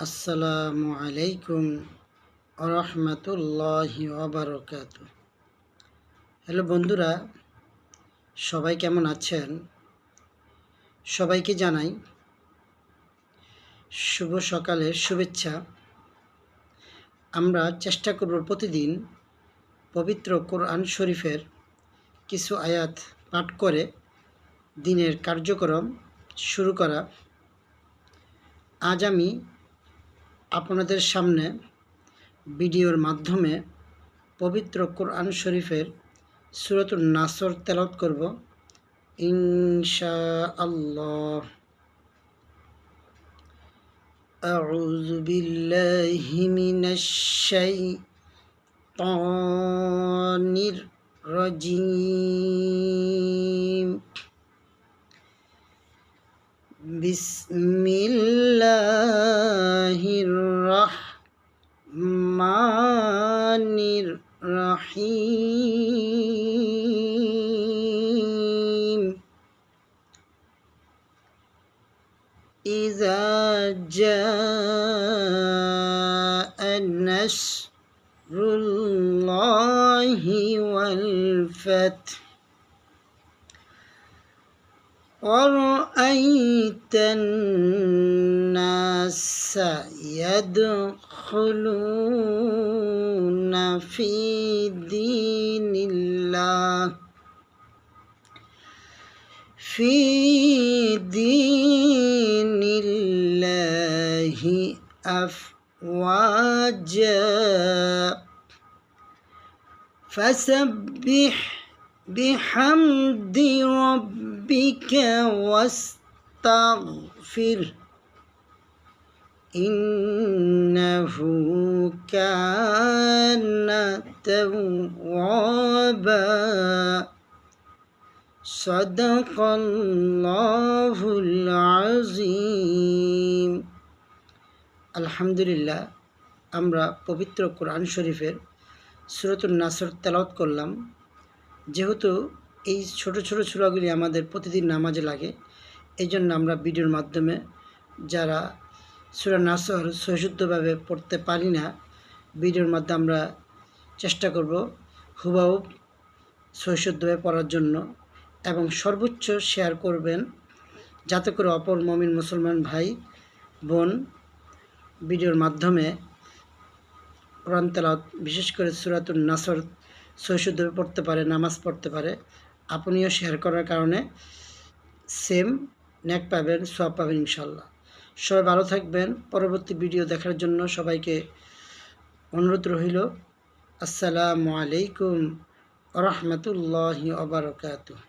আসসালামু আলাইকুম রহমতুল্লাহি ওয়াবারাকাতুহু। হ্যালো বন্ধুরা, সবাই কেমন আছেন? সবাইকে জানাই শুভ সকালের শুভেচ্ছা। আমরা চেষ্টা করব প্রতিদিন পবিত্র কোরআন শরীফের কিছু আয়াত পাঠ করে দিনের কার্যক্রম শুরু করা। আজ আমি আপনাদের সামনে ভিডিওর মাধ্যমে পবিত্র কোরআন শরীফের সূরাতুন নাসর তেলাওয়াত করব ইনশাআল্লাহ। আউযু বিল্লাহি মিনাশ শাইতানির রাজীম। বিসমিল্লাহির রাহমানির রাহিম। ইযা জাআ নাসরুল্লাহি ওয়াল ফাতহ ورأيت الناس يدخلون في دين الله أفواجا فسبح بحمد ربك واستغفر إنه كان توابا صدق الله العظيم। আলহামদুলিল্লাহ, আমরা পবিত্র কোরআন শরীফের সূরাতুন নাসর তেলাওয়াত করলাম। যেহেতু এই ছোট ছোট সূরাগুলি আমাদের প্রতিদিন নামাজে লাগে, এই জন্য আমরা ভিডিওর মাধ্যমে যারা সূরা নাসর সহিষ্ণুভাবে পড়তে পারি না, ভিডিওর মাধ্যমে আমরা চেষ্টা করব হুবহু সহিষ্ণুভাবে পড়ার জন্য, এবং সর্বোচ্চ শেয়ার করবেন যাতে করে অপর মুমিন মুসলমান ভাই বোন ভিডিওর মাধ্যমে কোরআন তেলাওয়াত, বিশেষ করে সূরাতুন নাসর সহিষ্ণুভাবে পড়তে পারে, নামাজ পড়তে পারে। আপনিও শেয়ার করার কারণে সেম নেক পাবেন, সওয়াব পাবেন ইনশাআল্লাহ। সবাই ভালো থাকবেন। পরবর্তী ভিডিও দেখার জন্য সবাইকে অনুরোধ রইল। আসসালামু আলাইকুম রহমতুল্লাহি ওয়া বারাকাতুহু।